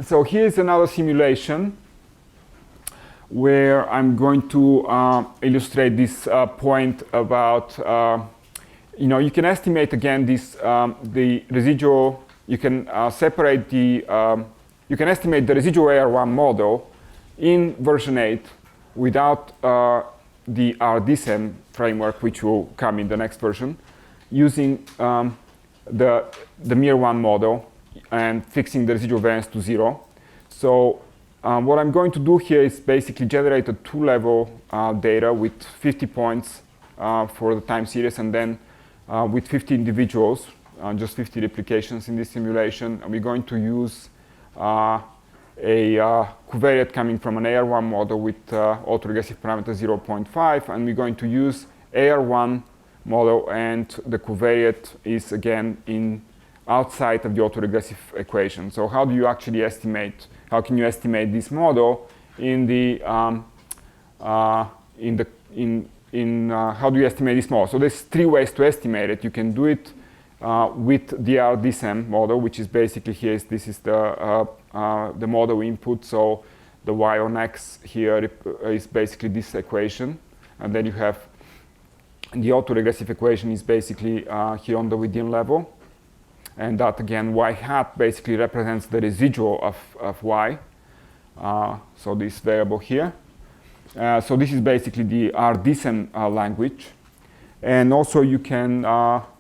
So here's another simulation where I'm going to illustrate this point about, you can estimate again this, the residual, you can separate the, you can estimate the residual AR1 model in version 8 without the RDSEM framework, which will come in the next version, using the MIR1 model and fixing the residual variance to 0. So what I'm going to do here is basically generate a 2-level data with 50 points for the time series, and then with 50 individuals, just 50 replications in this simulation. And we're going to use a covariate coming from an AR1 model with autoregressive parameter 0.5, and we're going to use AR1 model, and the covariate is again in outside of the autoregressive equation. So how do you actually estimate? How can you estimate this model in the how do you estimate this model? So there's 3 ways to estimate it. You can do it with the RDSEM model, which is basically here. This is the model input. So the y on x here is basically this equation, and then you have the autoregressive equation is basically here on the within level. And that again, y hat basically represents the residual of y. So this variable here. So this is basically the RDSEM language. And also you can,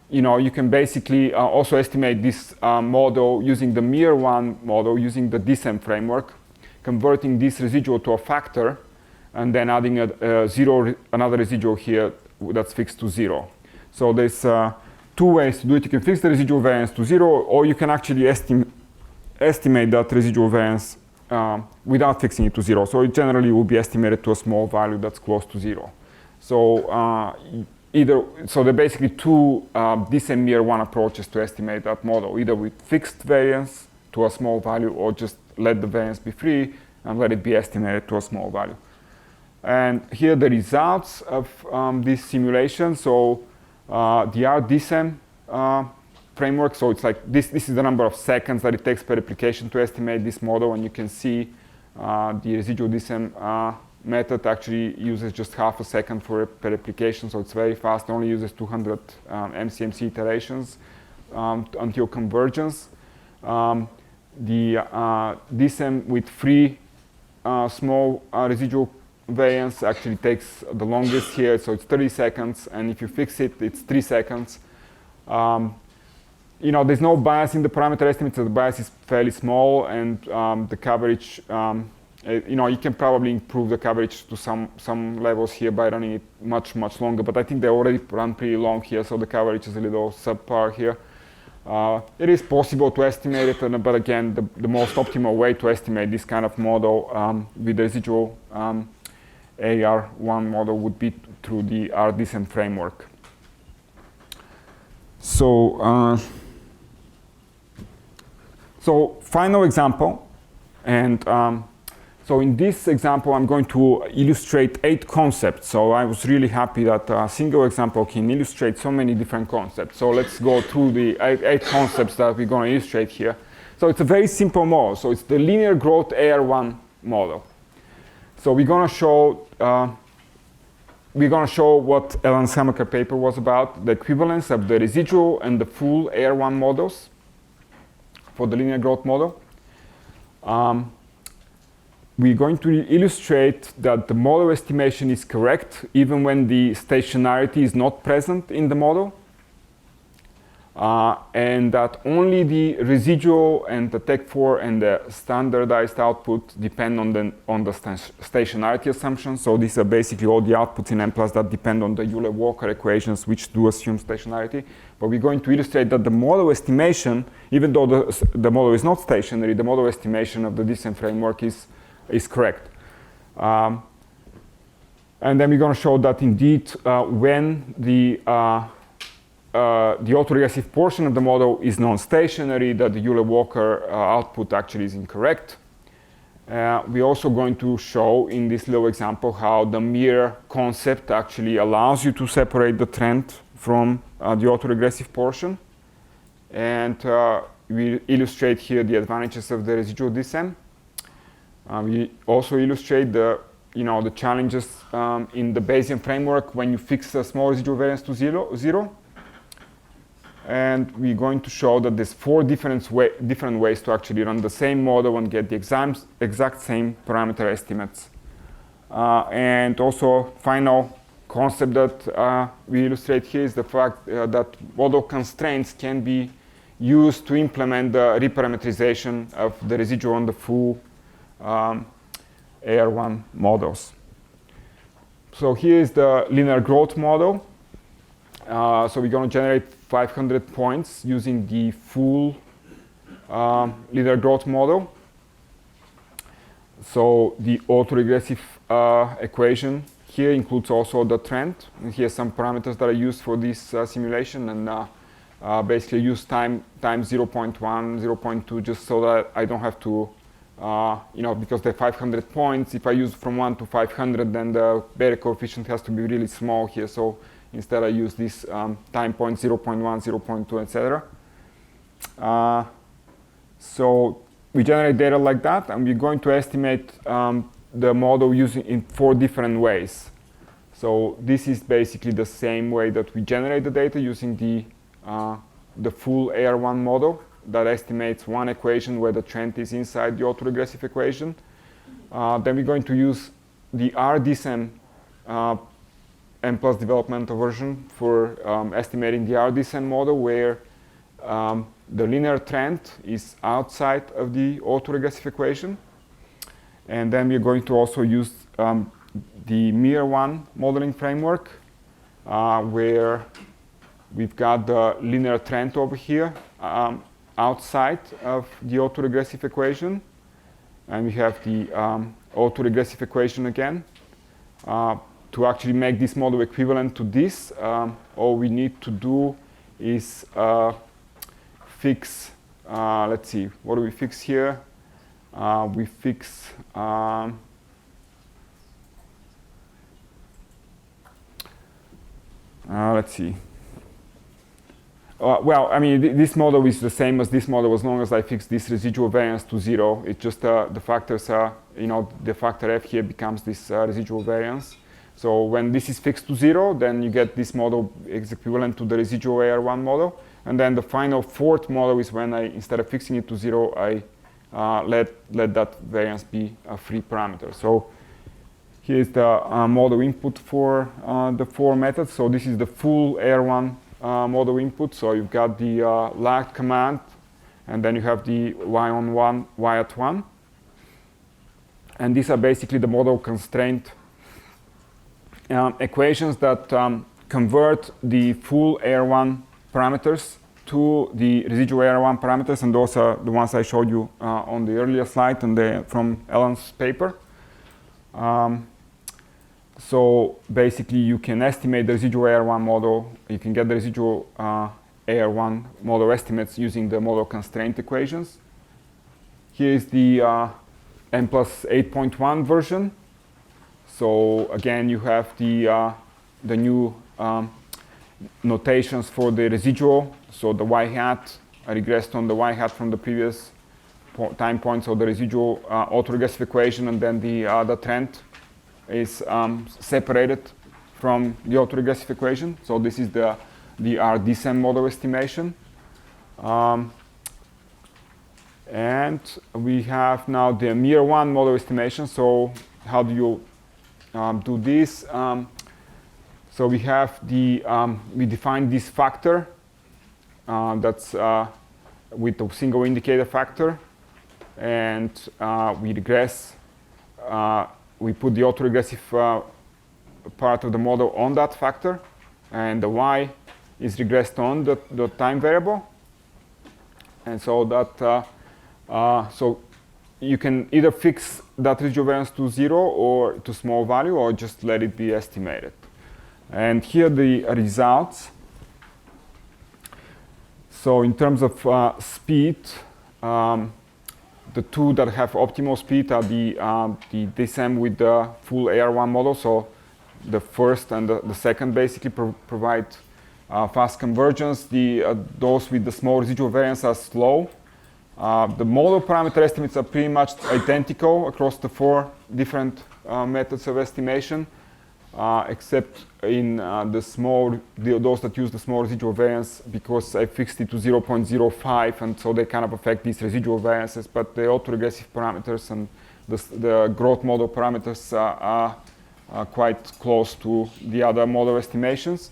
you can basically also estimate this model using the MIR1 model, using the DSEM framework, converting this residual to a factor, and then adding another residual here that's fixed to 0. So there's 2 ways to do it. You can fix the residual variance to 0, or you can actually estimate that residual variance without fixing it to 0. So it generally will be estimated to a small value that's close to 0. So so there are basically 2 DSEM MIR1 approaches to estimate that model, either with fixed variance to a small value, or just let the variance be free and let it be estimated to a small value. And here are the results of this simulation. So the RDSEM framework, so it's like this is the number of seconds that it takes per replication to estimate this model, and you can see the residual DSEM method actually uses just half a second per replication, so it's very fast. It only uses 200 MCMC iterations until convergence. The DSEM with free small residual variance actually takes the longest here, so it's 30 seconds, and if you fix it, it's 3 seconds. There's no bias in the parameter estimates, so the bias is fairly small, and the coverage, you can probably improve the coverage to some levels here by running it much longer, but I think they already run pretty long here, so the coverage is a little subpar here. It is possible to estimate it, but again, the most optimal way to estimate this kind of model with the residual AR1 model would be through the RDSEM framework. So, so final example, and so in this example, I'm going to illustrate 8 concepts. So I was really happy that a single example can illustrate so many different concepts. So let's go through the 8 concepts that we're going to illustrate here. So it's a very simple model. So it's the linear growth AR1 model. So we're going to show what Alan's Hammaker paper was about, the equivalence of the residual and the full AR1 models for the linear growth model. We're going to illustrate that the model estimation is correct even when the stationarity is not present in the model, and that only the residual and the TEC4 and the standardized output depend on the stationarity assumption. So these are basically all the outputs in Mplus that depend on the Euler-Walker equations, which do assume stationarity. But we're going to illustrate that the model estimation, even though the model is not stationary, the model estimation of the DSEM framework is correct. And then we're going to show that indeed when the autoregressive portion of the model is non-stationary, that the Euler-Walker output actually is incorrect. We're also going to show in this little example how the MIR concept actually allows you to separate the trend from the autoregressive portion. And we illustrate here the advantages of the residual DSEM. We also illustrate the challenges in the Bayesian framework when you fix a small residual variance to zero. And we're going to show that there's 4 different ways to actually run the same model and get the exact same parameter estimates. And also, final concept that we illustrate here is the fact that model constraints can be used to implement the reparameterization of the residual on the full AR1 models. So here is the linear growth model. So we're going to generate 500 points using the full linear growth model. So the autoregressive equation here includes also the trend. And here's some parameters that are used for this simulation, and basically use time 0.1, 0.2, just so that I don't have to, because they're 500 points, if I use from 1 to 500, then the beta coefficient has to be really small here. So instead I use this time point 0.1, 0.2, etc. So we generate data like that, and we're going to estimate the model using in 4 different ways. So this is basically the same way that we generate the data using the full AR1 model that estimates one equation where the trend is inside the autoregressive equation. Then we're going to use the RDSEM Mplus developmental version for estimating the RDSEM model, where the linear trend is outside of the autoregressive equation. And then we're going to also use the Mir1 modeling framework, where we've got the linear trend over here outside of the autoregressive equation. And we have the autoregressive equation again. To actually make this model equivalent to this, all we need to do is fix, let's see, what do we fix here? We fix, let's see. Well, I mean, this model is the same as this model as long as I fix this residual variance to 0. It's just the factors are, the factor f here becomes this residual variance. So when this is fixed to 0, then you get this model is equivalent to the residual AR1 model. And then the final 4th model is when I, instead of fixing it to 0, I let that variance be a free parameter. So here's the model input for the 4 methods. So this is the full AR1 model input. So you've got the lag command, and then you have the y on 1, y at 1. And these are basically the model constraint equations that convert the full AR1 parameters to the residual AR1 parameters, and those are the ones I showed you on the earlier slide and from Ellen's paper. So basically you can estimate the residual AR1 model, you can get the residual AR1 model estimates using the model constraint equations. Here is the Mplus 8.1 version. So again, you have the new notations for the residual. So the y hat, I regressed on the y hat from the previous time point. So the residual autoregressive equation, and then the trend is separated from the autoregressive equation. So this is the RDSEM model estimation. And we have now the Mir1 model estimation. So how do you do this? So we have we define this factor that's with a single indicator factor, and we regress. We put the autoregressive part of the model on that factor, and the y is regressed on the time variable. And so that so you can either fix that residual variance to 0 or to small value, or just let it be estimated. And here the results. So in terms of speed, the two that have optimal speed are the DSEM with the full AR1 model. So the first and the second basically provide fast convergence. Those with the small residual variance are slow, The model parameter estimates are pretty much identical across the 4 different methods of estimation, except in those that use the small residual variance, because I fixed it to 0.05, and so they kind of affect these residual variances. But the autoregressive parameters and the growth model parameters are quite close to the other model estimations.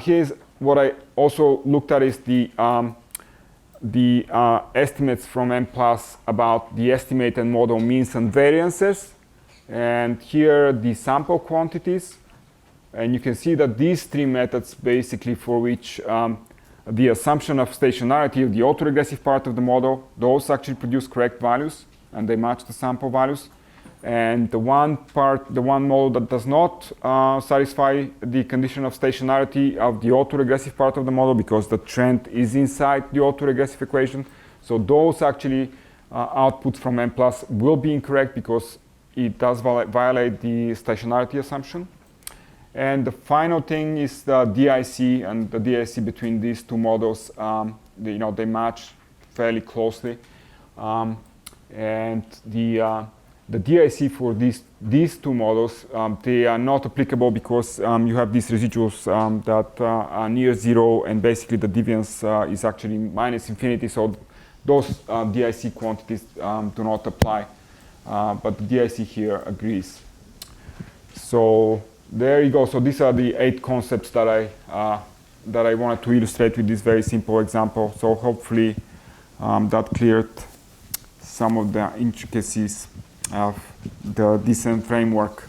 Here's what I also looked at is the estimates from Mplus about the estimated model means and variances. And here are the sample quantities. And you can see that these 3 methods, basically for which the assumption of stationarity of the autoregressive part of the model, those actually produce correct values, and they match the sample values. And the one model that does not satisfy the condition of stationarity of the autoregressive part of the model, because the trend is inside the autoregressive equation. So those actually outputs from Mplus will be incorrect, because it does violate the stationarity assumption. And the final thing is the DIC, and the DIC between these 2 models, they match fairly closely. And the DIC for these 2 models, they are not applicable, because you have these residuals that are near 0, and basically the deviance is actually minus infinity. So those DIC quantities do not apply, but the DIC here agrees. So there you go. So these are the 8 concepts that I wanted to illustrate with this very simple example. So hopefully that cleared some of the intricacies of the DSEM framework.